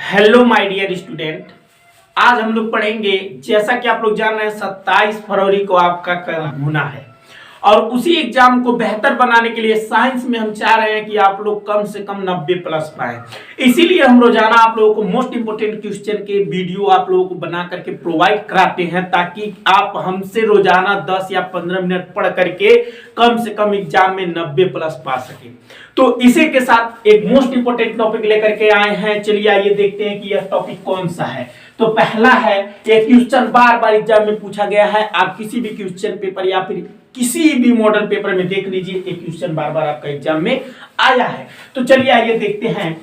Hello my dear student. आज हम लोग पढ़ेंगे, जैसा कि आप लोग जान रहे हैं 27 फरवरी को आपका होना है और उसी एग्जाम को बेहतर बनाने के लिए साइंस में हम चाह रहे हैं कि आप लोग कम से कम 90 प्लस पाएं। इसीलिए हम रोजाना आप लोगों को मोस्ट इंपोर्टेंट क्वेश्चन के वीडियो आप लोगों को बना करके प्रोवाइड कराते हैं ताकि आप हमसे रोजाना 10 या 15 मिनट पढ़ करके कम से कम एग्जाम में 90 प्लस पा सके। तो इसी के साथ एक मोस्ट इंपोर्टेंट टॉपिक लेकर के आए हैं। चलिए आइए देखते हैं कि यह टॉपिक कौन सा है। तो पहला है, एक क्वेश्चन बार बार एग्जाम में पूछा गया है। आप किसी भी क्वेश्चन पेपर या फिर किसी भी मॉडल पेपर में देख लीजिए, एक क्वेश्चन बार बार आपका एग्जाम में आया है। तो चलिए आइए देखते हैं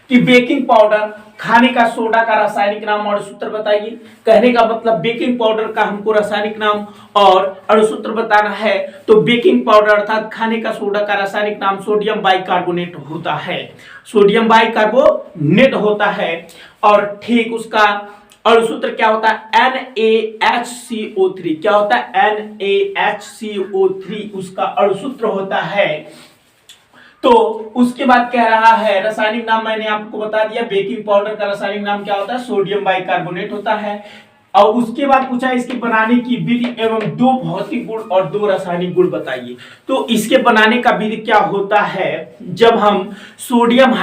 कि बेकिंग पाउडर, खाने का सोडा का रासायनिक नाम और सूत्र बताइए। कहने का मतलब बेकिंग पाउडर का हमको रासायनिक नाम और अणुसूत्र बताना है। तो बेकिंग पाउडर अर्थात खाने का सोडा का रासायनिक नाम सोडियम बाइकार्बोनेट होता है। सोडियम बाइकार्बोनेट होता है और ठीक उसका अणुसूत्र क्या होता है? NaHCO3। क्या होता है? NaHCO3 उसका अणुसूत्र होता है। तो उसके बाद कह रहा है रासायनिक नाम, मैंने आपको बता दिया बेकिंग पाउडर का रासायनिक नाम क्या होता है? सोडियम बाइकार्बोनेट होता है। और उसके बाद पूछा इसके बनाने की विधि एवं 2 भौतिक गुण और 2 रासायनिक गुण बताइए। तो इसके बनाने का विधि क्या होता है? जब हम सोडियम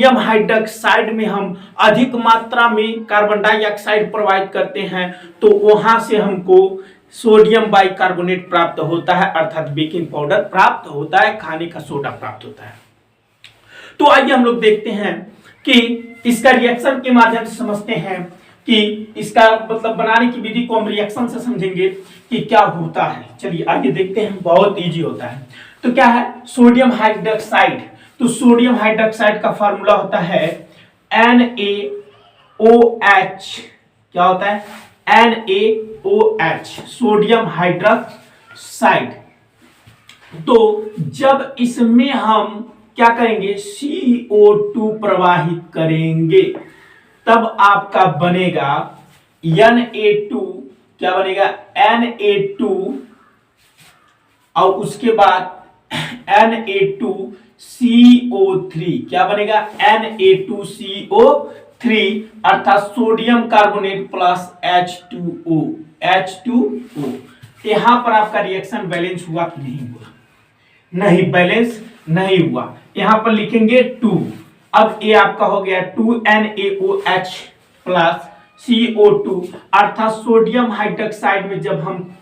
हाइड्रोक्साइड में हम अधिक मात्रा में कार्बन डाइऑक्साइड प्रोवाइड करते हैं तो वहां से हमको सोडियम बाइकार्बोनेट प्राप्त होता है, अर्थात बेकिंग पाउडर प्राप्त होता है, खाने का सोडा प्राप्त होता है। तो आइए हम लोग देखते हैं कि इसका रिएक्शन के माध्यम से समझते हैं कि इसका मतलब बनाने की विधि को हम रिएक्शन से समझेंगे कि क्या होता है। चलिए आगे देखते हैं, बहुत इजी होता है। तो क्या है? Sodium hydroxide. तो सोडियम हाइड्रोक्साइड का फार्मूला होता है NaOH। क्या होता है? NaOH, sodium hydroxide. तो जब इसमें हम क्या करेंगे? CO2 प्रवाहित करेंगे तब आपका बनेगा Na2। क्या बनेगा? Na2 और उसके बाद Na2CO3। क्या बनेगा? Na2CO3 अर्थात सोडियम कार्बोनेट प्लस H2O। यहां पर आपका रिएक्शन बैलेंस हुआ कि नहीं हुआ? नहीं, बैलेंस नहीं हुआ। यहां पर लिखेंगे 2। अब ये आपका हो गया 2NaOH प्लस CO2 अर्थात सोडियम हाइड्रोक्साइड में जब हम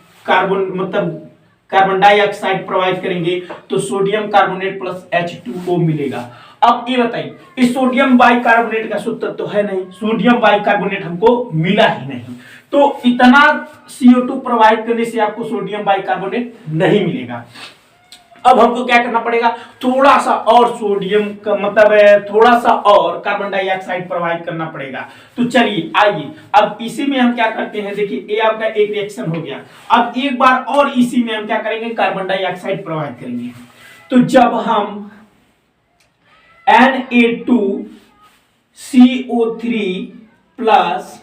कार्बन डाइऑक्साइड प्रोवाइड करेंगे तो सोडियम कार्बोनेट प्लस H2O मिलेगा। अब ये बताइए, इस सोडियम बाइकार्बोनेट का सूत्र तो है नहीं, सोडियम बाइकार्बोनेट हमको मिला ही नहीं, तो इतना CO2 प्रोवाइड करने से आपको सोडियम बाइकार्बोनेट नहीं मिलेगा। अब हमको क्या करना पड़ेगा? थोड़ा सा और सोडियम का मतलब है थोड़ा सा और कार्बन डाइऑक्साइड प्रोवाइड करना पड़ेगा। तो चलिए आइए अब इसी में हम क्या करते हैं, देखिए ये आपका एक रिएक्शन हो गया। अब एक बार और इसी में हम क्या करेंगे? कार्बन डाइऑक्साइड प्रोवाइड करेंगे। तो जब हम Na2CO3 प्लस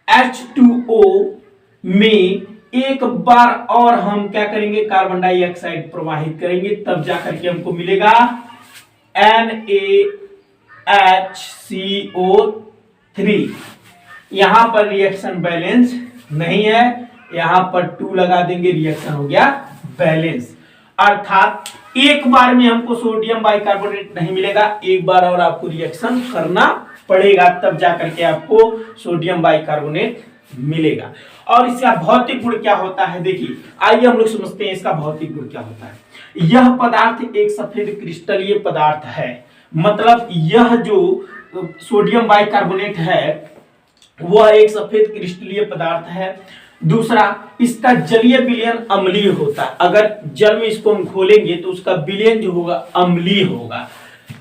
H2O में एक बार और हम क्या करेंगे? कार्बन डाइऑक्साइड प्रवाहित करेंगे, तब जाकर के हमको मिलेगा NaHCO3। यहां पर रिएक्शन बैलेंस नहीं है, यहां पर 2 लगा देंगे, रिएक्शन हो गया बैलेंस। अर्थात एक बार में हमको सोडियम बाइकार्बोनेट नहीं मिलेगा, एक बार और आपको रिएक्शन करना पड़ेगा, तब जाकर के आपको सोडियम बाइकार्बोनेट मिलेगा। और इसका भौतिक गुण क्या होता है? देखिए आइए हम लोग समझते हैं इसका भौतिक गुण क्या होता है। यह पदार्थ एक सफेद क्रिस्टलीय पदार्थ है, मतलब यह जो सोडियम बाइकार्बोनेट है वह एक सफेद क्रिस्टलीय पदार्थ है। दूसरा, इसका जलीय विलयन अम्लीय होता है। अगर जल में इसको हम घोलेंगे तो उसका विलयन जो होगा अम्लीय होगा।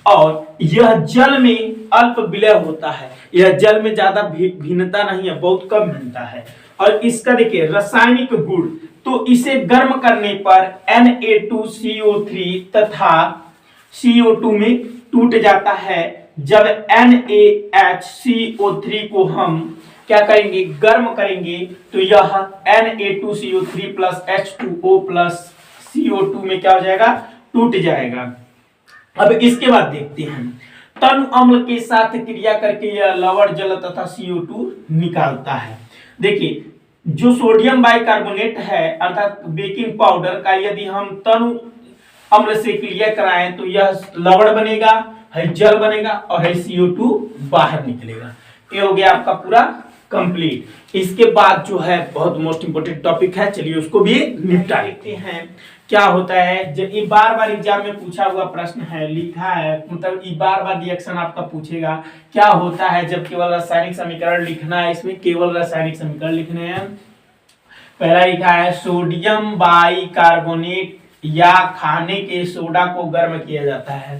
और यह जल में अल्प विलय होता है, यह जल में ज्यादा भिन्नता नहीं है, बहुत कम भिन्नता है। और इसका देखिए रासायनिक गुण, तो इसे गर्म करने पर Na2CO3 तथा CO2 में टूट जाता है। जब NaHCO3 को हम क्या करेंगे? गर्म करेंगे तो यह Na2CO3 plus H2O plus CO2 में क्या हो जाएगा? टूट जाएगा। अब इसके बाद देखते हैं तनु अम्ल के साथ क्रिया करके यह लवण जल तथा CO2 निकालता है। देखिए, जो सोडियम बाइकार्बोनेट है अर्थात बेकिंग पाउडर का यदि हम तनु अम्ल से क्रिया कराएं तो यह लवण बनेगा, है जल बनेगा और है CO2 बाहर निकलेगा। ये हो गया आपका पूरा कंप्लीट। इसके बाद जो है बहुत मोस्ट इंपोर्टेंट टॉपिक है, चलिए उसको भी निपटा लेते हैं। क्या होता है, जब ये बार बार एग्जाम में पूछा हुआ प्रश्न है, लिखा है, मतलब ये बार बार रिएक्शन आपका पूछेगा क्या होता है जब केवल रासायनिक समीकरण लिखना है। इसमें केवल रासायनिक समीकरण लिखने हैं। पहला लिखा है सोडियम बाइकार्बोनेट या खाने के सोडा को गर्म किया जाता है।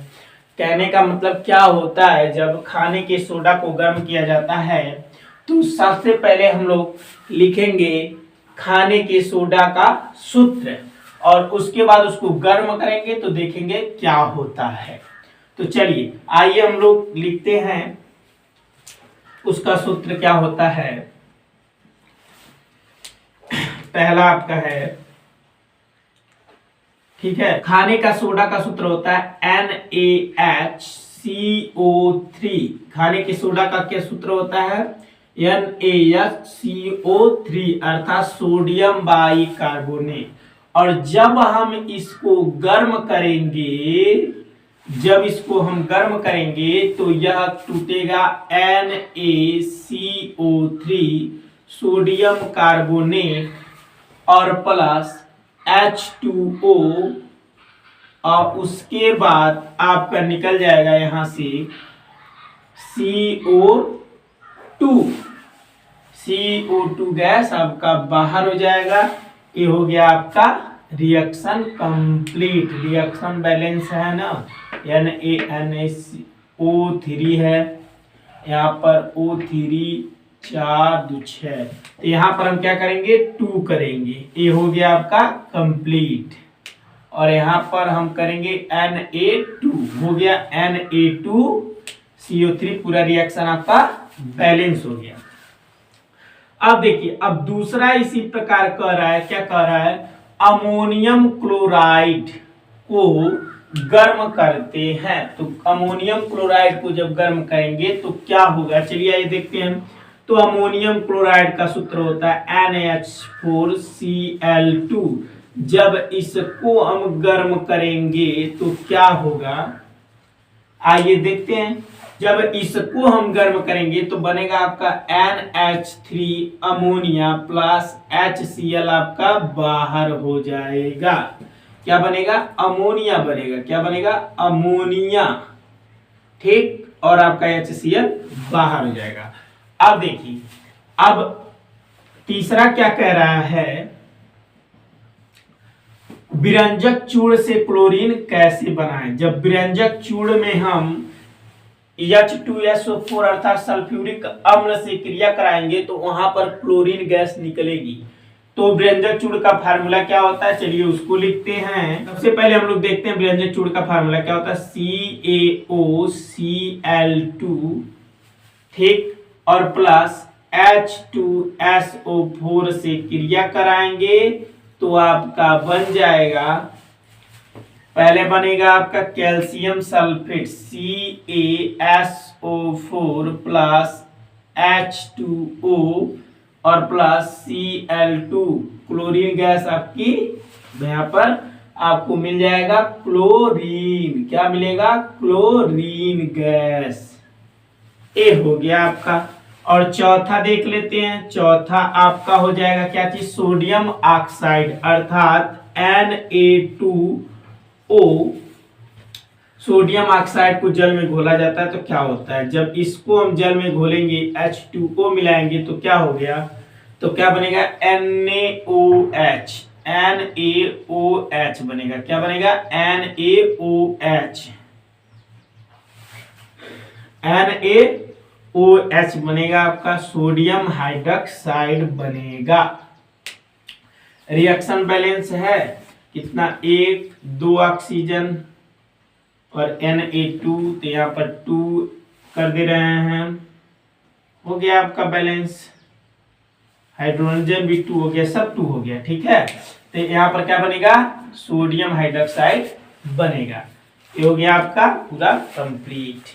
कहने का मतलब क्या होता है, जब खाने के सोडा को गर्म किया जाता है तो सबसे पहले हम लोग लिखेंगे खाने के सोडा का सूत्र और उसके बाद उसको गर्म करेंगे तो देखेंगे क्या होता है। तो चलिए आइए हम लोग लिखते हैं उसका सूत्र क्या होता है। पहला आपका है, ठीक है, खाने का सोडा का सूत्र होता है NaHCO3। खाने के सोडा का क्या सूत्र होता है, NaHCO3 अर्थात सोडियम बाइकार्बोनेट। और जब हम इसको गर्म करेंगे, जब इसको हम गर्म करेंगे तो यह टूटेगा NaCO3 सोडियम कार्बोनेट और प्लस H2O और उसके बाद आपका निकल जाएगा यहां से CO2 गैस आपका बाहर हो जाएगा। ये हो गया आपका रिएक्शन कंप्लीट। रिएक्शन बैलेंस है ना, NaNaO3 है, यहाँ पर O3 4 2 6, तो यहाँ पर हम क्या करेंगे 2 करेंगे। ये हो गया आपका कंप्लीट और यहाँ पर हम करेंगे Na2, हो गया Na2CO3। पूरा रिएक्शन आपका बैलेंस हो गया। अब देखिए, अब दूसरा इसी प्रकार कह रहा है, क्या कह रहा है, अमोनियम क्लोराइड को गर्म करते हैं। तो अमोनियम क्लोराइड को जब गर्म करेंगे तो क्या होगा, चलिए आइए देखते हैं। तो अमोनियम क्लोराइड का सूत्र होता है NH4Cl2। जब इसको हम गर्म करेंगे तो क्या होगा, आइए देखते हैं। जब इसको हम गर्म करेंगे तो बनेगा आपका NH3 अमोनिया प्लस HCl आपका बाहर हो जाएगा। क्या बनेगा, अमोनिया बनेगा। क्या बनेगा, अमोनिया, ठीक, और आपका HCl बाहर हो जाएगा। अब देखिए, अब तीसरा क्या कह रहा है, विरंजक चूर्ण से क्लोरीन कैसे बनाएं। जब विरंजक चूर्ण में हम H2SO4 अर्थात सल्फ्यूरिक अम्ल से क्रिया कराएंगे तो वहां पर क्लोरीन गैस निकलेगी। तो विरंजक चूर्ण का फार्मूला क्या होता है, चलिए उसको लिखते हैं। सबसे पहले हम लोग देखते हैं विरंजक चूर्ण का फार्मूला क्या होता है, CaOCl2, ठीक, और प्लस H2SO4 से क्रिया कराएंगे तो आपका बन जाएगा, पहले बनेगा आपका calcium sulphate CaSO4 plus H2O और प्लस Cl2, क्लोरीन गैस आपकी यहाँ पर आपको मिल जाएगा क्लोरीन। क्या मिलेगा, क्लोरीन गैस। ये हो गया आपका। और चौथा देख लेते हैं। चौथा आपका हो जाएगा क्या चीज, सोडियम ऑक्साइड अर्थात Na2O। सोडियम ऑक्साइड को जल में घोला जाता है तो क्या होता है, जब इसको हम जल में घोलेंगे H2O मिलाएंगे तो क्या हो गया, तो क्या बनेगा NaOH। NaOH बनेगा। क्या बनेगा, NaOH। NaOH बनेगा आपका, सोडियम हाइड्रोक्साइड बनेगा। रिएक्शन बैलेंस है कितना, 1 2 ऑक्सीजन और Na2, तो यहाँ पर 2 कर दे रहे हैं। हो गया आपका बैलेंस, हाइड्रोजन भी 2 हो गया, सब 2 हो गया, ठीक है। तो यहाँ पर क्या बनेगा, सोडियम हाइड्रोक्साइड बनेगा। ये हो गया आपका पूरा कंप्लीट।